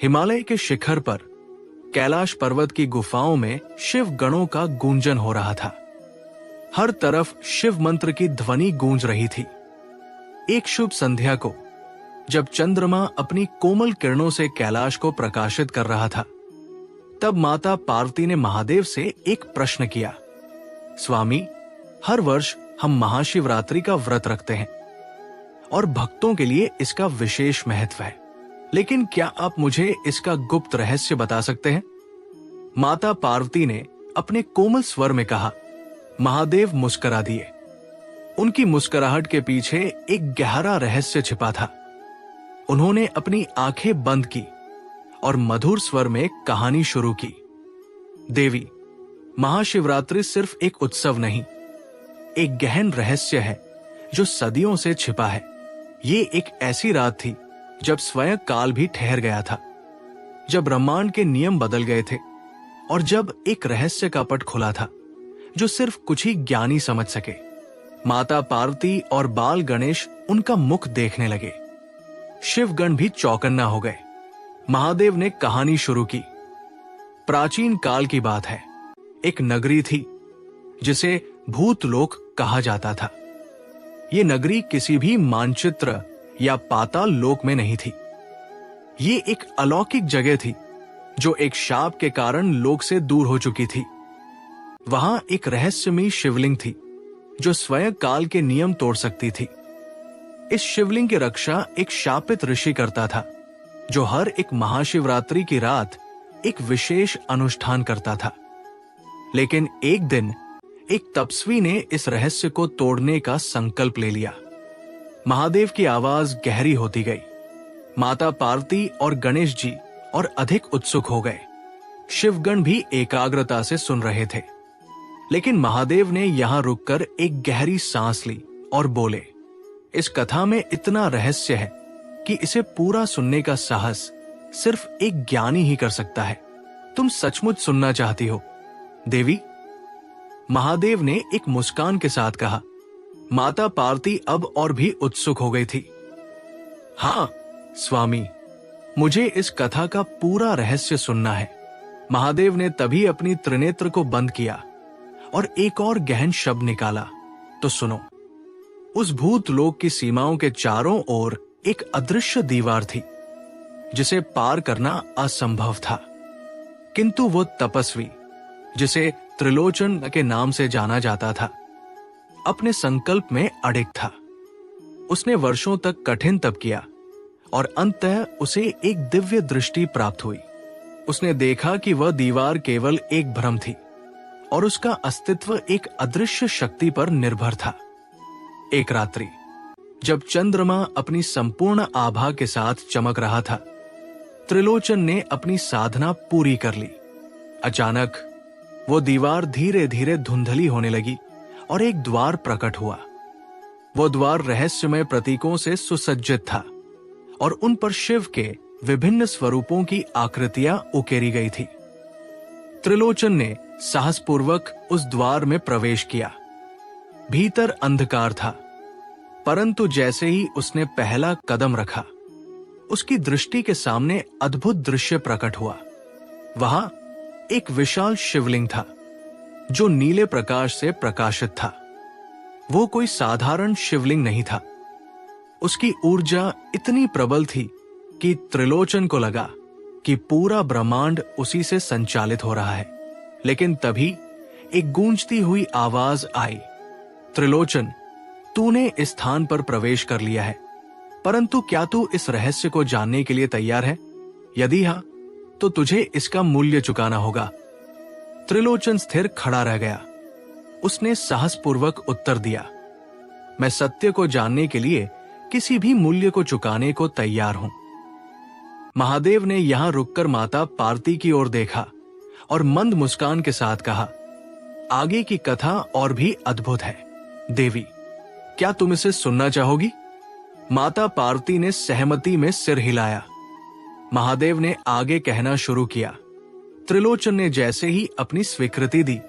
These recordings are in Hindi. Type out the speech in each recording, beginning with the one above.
हिमालय के शिखर पर कैलाश पर्वत की गुफाओं में शिव गणों का गूंजन हो रहा था। हर तरफ शिव मंत्र की ध्वनि गूंज रही थी। एक शुभ संध्या को जब चंद्रमा अपनी कोमल किरणों से कैलाश को प्रकाशित कर रहा था, तब माता पार्वती ने महादेव से एक प्रश्न किया। स्वामी, हर वर्ष हम महाशिवरात्रि का व्रत रखते हैं और भक्तों के लिए इसका विशेष महत्व है, लेकिन क्या आप मुझे इसका गुप्त रहस्य बता सकते हैं? माता पार्वती ने अपने कोमल स्वर में कहा। महादेव मुस्कुरा दिए। उनकी मुस्कुराहट के पीछे एक गहरा रहस्य छिपा था। उन्होंने अपनी आंखें बंद की और मधुर स्वर में कहानी शुरू की। देवी, महाशिवरात्रि सिर्फ एक उत्सव नहीं, एक गहन रहस्य है जो सदियों से छिपा है। ये एक ऐसी रात थी जब स्वयं काल भी ठहर गया था, जब ब्रह्मांड के नियम बदल गए थे और जब एक रहस्य का पट खुला था जो सिर्फ कुछ ही ज्ञानी समझ सके। माता पार्वती और बाल गणेश उनका मुख देखने लगे। शिवगण भी चौकन्ना हो गए। महादेव ने कहानी शुरू की। प्राचीन काल की बात है। एक नगरी थी जिसे भूतलोक कहा जाता था। ये नगरी किसी भी मानचित्र या पाताल लोक में नहीं थी। ये एक अलौकिक जगह थी जो एक शाप के कारण लोक से दूर हो चुकी थी। वहां एक रहस्यमयी शिवलिंग थी जो स्वयं काल के नियम तोड़ सकती थी। इस शिवलिंग की रक्षा एक शापित ऋषि करता था जो हर एक महाशिवरात्रि की रात एक विशेष अनुष्ठान करता था। लेकिन एक दिन एक तपस्वी ने इस रहस्य को तोड़ने का संकल्प ले लिया। महादेव की आवाज गहरी होती गई। माता पार्वती और गणेश जी और अधिक उत्सुक हो गए। शिवगण भी एकाग्रता से सुन रहे थे। लेकिन महादेव ने यहां रुककर एक गहरी सांस ली और बोले, इस कथा में इतना रहस्य है कि इसे पूरा सुनने का साहस सिर्फ एक ज्ञानी ही कर सकता है। तुम सचमुच सुनना चाहती हो, देवी? महादेव ने एक मुस्कान के साथ कहा। माता पार्वती अब और भी उत्सुक हो गई थी। हाँ स्वामी, मुझे इस कथा का पूरा रहस्य सुनना है। महादेव ने तभी अपनी त्रिनेत्र को बंद किया और एक और गहन शब्द निकाला। तो सुनो। उस भूतलोक की सीमाओं के चारों ओर एक अदृश्य दीवार थी जिसे पार करना असंभव था। किंतु वो तपस्वी, जिसे त्रिलोचन के नाम से जाना जाता था, अपने संकल्प में अडिग था। उसने वर्षों तक कठिन तप किया और अंततः उसे एक दिव्य दृष्टि प्राप्त हुई। उसने देखा कि वह दीवार केवल एक भ्रम थी और उसका अस्तित्व एक अदृश्य शक्ति पर निर्भर था। एक रात्रि जब चंद्रमा अपनी संपूर्ण आभा के साथ चमक रहा था, त्रिलोचन ने अपनी साधना पूरी कर ली। अचानक वो दीवार धीरे धीरे धुंधली होने लगी और एक द्वार प्रकट हुआ। वो द्वार रहस्यमय प्रतीकों से सुसज्जित था और उन पर शिव के विभिन्न स्वरूपों की आकृतियां उकेरी गई थी। त्रिलोचन ने साहसपूर्वक उस द्वार में प्रवेश किया। भीतर अंधकार था, परंतु जैसे ही उसने पहला कदम रखा, उसकी दृष्टि के सामने अद्भुत दृश्य प्रकट हुआ। वहां एक विशाल शिवलिंग था जो नीले प्रकाश से प्रकाशित था। वो कोई साधारण शिवलिंग नहीं था। उसकी ऊर्जा इतनी प्रबल थी कि त्रिलोचन को लगा कि पूरा ब्रह्मांड उसी से संचालित हो रहा है। लेकिन तभी एक गूंजती हुई आवाज आई, त्रिलोचन, तूने इस स्थान पर प्रवेश कर लिया है, परंतु क्या तू इस रहस्य को जानने के लिए तैयार है? यदि हाँ, तो तुझे इसका मूल्य चुकाना होगा। त्रिलोचन स्थिर खड़ा रह गया। उसने साहसपूर्वक उत्तर दिया, मैं सत्य को जानने के लिए किसी भी मूल्य को चुकाने को तैयार हूं। महादेव ने यहां रुककर माता पार्वती की ओर देखा और मंद मुस्कान के साथ कहा, आगे की कथा और भी अद्भुत है। देवी, क्या तुम इसे सुनना चाहोगी? माता पार्वती ने सहमति में सिर हिलाया। महादेव ने आगे कहना शुरू किया। त्रिलोचन ने जैसे ही अपनी स्वीकृति दी,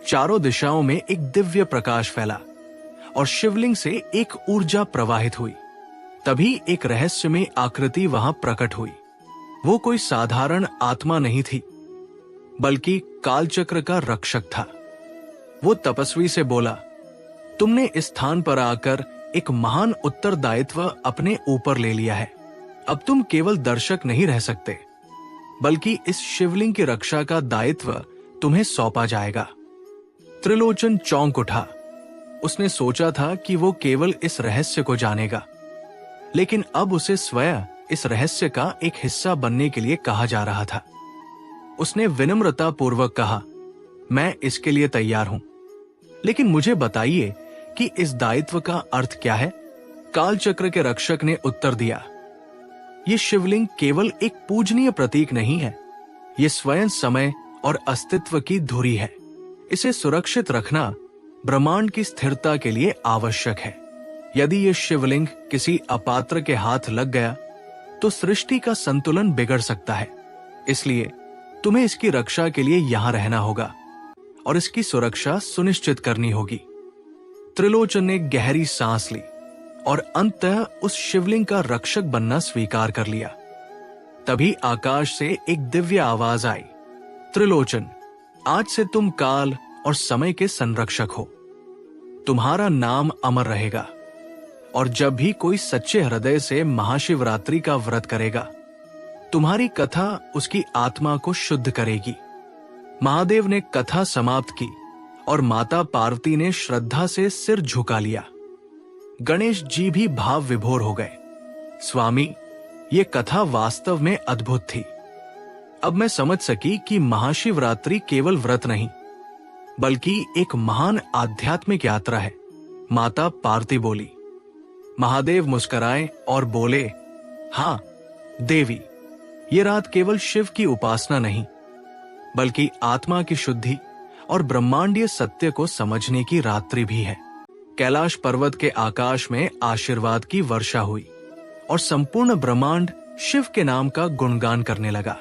चारों दिशाओं में एक दिव्य प्रकाश फैला और शिवलिंग से एक ऊर्जा प्रवाहित हुई। तभी एक रहस्यमय आकृति वहां प्रकट हुई। वो कोई साधारण आत्मा नहीं थी, बल्कि कालचक्र का रक्षक था। वो तपस्वी से बोला, तुमने इस स्थान पर आकर एक महान उत्तरदायित्व अपने ऊपर ले लिया है। अब तुम केवल दर्शक नहीं रह सकते, बल्कि इस शिवलिंग की रक्षा का दायित्व तुम्हें सौंपा जाएगा। त्रिलोचन चौंक उठा। उसने सोचा था कि वो केवल इस रहस्य को जानेगा, लेकिन अब उसे स्वयं इस रहस्य का एक हिस्सा बनने के लिए कहा जा रहा था। उसने विनम्रता पूर्वक कहा, मैं इसके लिए तैयार हूं, लेकिन मुझे बताइए कि इस दायित्व का अर्थ क्या है। कालचक्र के रक्षक ने उत्तर दिया, ये शिवलिंग केवल एक पूजनीय प्रतीक नहीं है, ये स्वयं समय और अस्तित्व की धुरी है। इसे सुरक्षित रखना ब्रह्मांड की स्थिरता के लिए आवश्यक है। यदि ये शिवलिंग किसी अपात्र के हाथ लग गया तो सृष्टि का संतुलन बिगड़ सकता है। इसलिए तुम्हें इसकी रक्षा के लिए यहां रहना होगा और इसकी सुरक्षा सुनिश्चित करनी होगी। त्रिलोचन ने गहरी सांस ली और अंततः उस शिवलिंग का रक्षक बनना स्वीकार कर लिया। तभी आकाश से एक दिव्य आवाज आई, त्रिलोचन, आज से तुम काल और समय के संरक्षक हो। तुम्हारा नाम अमर रहेगा और जब भी कोई सच्चे हृदय से महाशिवरात्रि का व्रत करेगा, तुम्हारी कथा उसकी आत्मा को शुद्ध करेगी। महादेव ने कथा समाप्त की और माता पार्वती ने श्रद्धा से सिर झुका लिया। गणेश जी भी भाव विभोर हो गए। स्वामी, ये कथा वास्तव में अद्भुत थी। अब मैं समझ सकी कि महाशिवरात्रि केवल व्रत नहीं, बल्कि एक महान आध्यात्मिक यात्रा है। माता पार्वती बोली। महादेव मुस्कुराए और बोले, हां देवी, ये रात केवल शिव की उपासना नहीं, बल्कि आत्मा की शुद्धि और ब्रह्मांडीय सत्य को समझने की रात्रि भी है। कैलाश पर्वत के आकाश में आशीर्वाद की वर्षा हुई और संपूर्ण ब्रह्मांड शिव के नाम का गुणगान करने लगा।